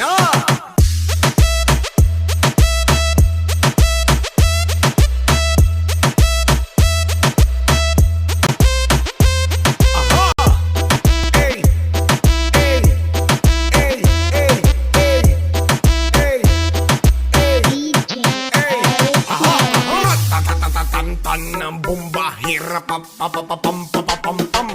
na.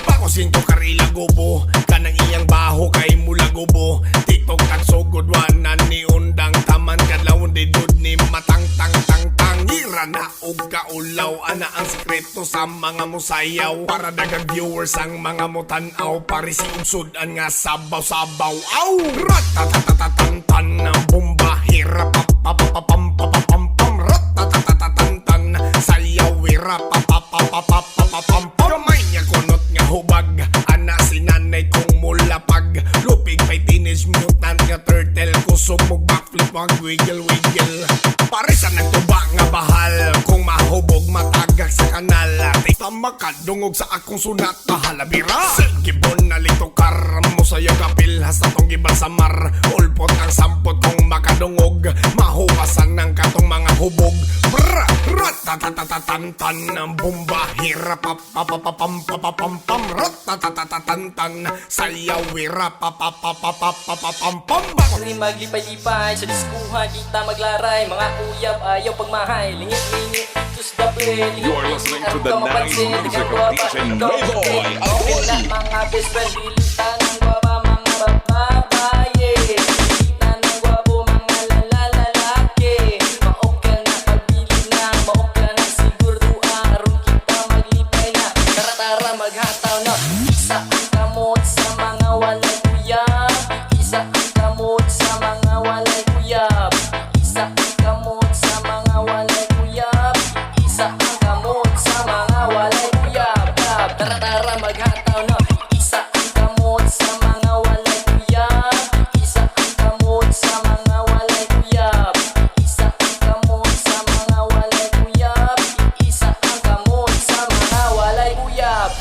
Pakusin ko karila gubo kanang iyang baho kay mula gubo tiktok at sugod wanan ni undang taman kadlawon di dud ni matang tang tang tang ira na og kaulaw ana ang sekreto sa mga musayaw para dagang viewers ang mga mutanaw parisi ugsudan nga sabaw sabaw aw ratatatatatan ng bomba hira papapapam papapam pam ratatatatatan sayaw ira papapapapam kamay niya kunot nga hubag ana si nanay kong mulapag lupig pa'y teenage mutant nga turtle kusog mong backflip mag wiggle wiggle pare sa nagtuba nga bahal kung mahubog matagak sa kanal tita makadungog sa akong sunat halabira sigibon na litokar mo sa'yo kapil hasta tong gibal sa mar ulpot ang sampot kong makadungog mahuwasan ng katong mga hubog brr ratatatatatan ng bomba hira papapapam papapam pam ratatatatatan sayaw wira papapapapapam pam Pagri maglipay-lipay sa diskuhan kita maglaray mga uyab ayaw pagmahay lingit-lingit tus daple You are listening to the nice music of DJ Mayboy. Okay na mga best friend bilitan ng guwapa mga babaye bilitan ng gwapo mga lalaki maong ka na pagbili na maong ka na sigurduan aron kita maglipay na tara-tara maghataw na isa ang kamot sa mga walay uyab isa ang kamot sa mga walay uyab isa ang kamot sa mga walay uyab isa ang kamot sa mga walay uyab tara-tara maghataw na isa ang kamot sa mga walay uyab isa ang kamot sa mga walay uyab isa ang kamot sa mga walay uyab isa ang kamot sa mga walay uyab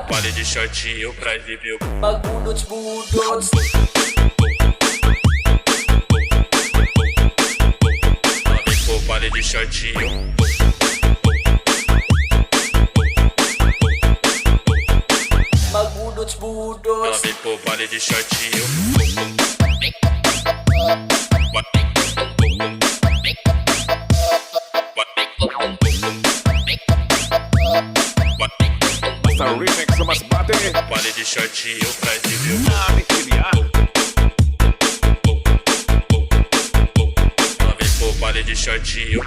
Pare de shortinho pra viver magbudots-budots Pare de shortinho magbudots-budots Pare de shortinho Sa remix sa Masbate. Pare de shortinho pra viver Nami Ilya. Pare de shortinho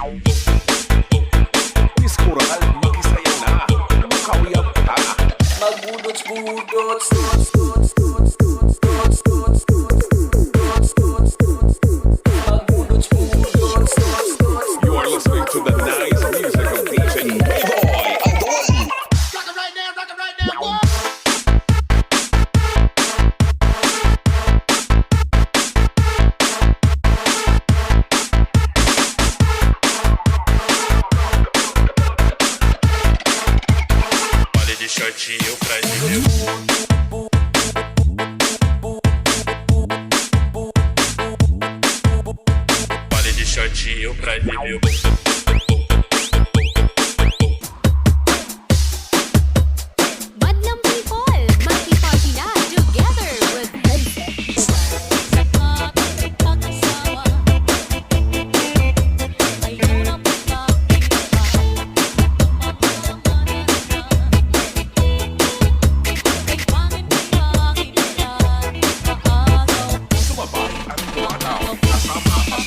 Diskural, mag-isaya na. Makawiyap ka. magbudots-budots magbudots-budots You are listening to the nice music of DJ Mayboy. Pare de shortinho pra viver Pare de shortinho pra viver Madlang people, magki-party na together with Sumabay at tumataw. Kasama ang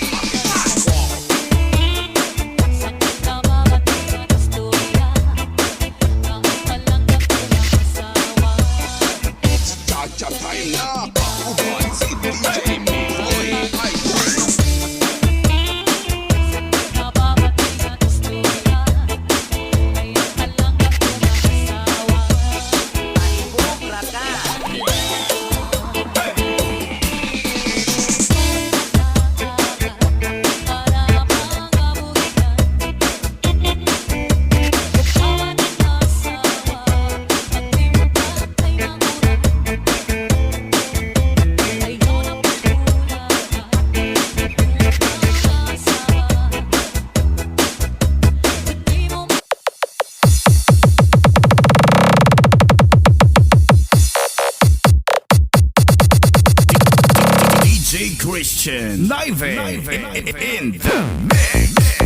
DJ Christian live in the mix.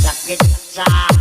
Sakit sa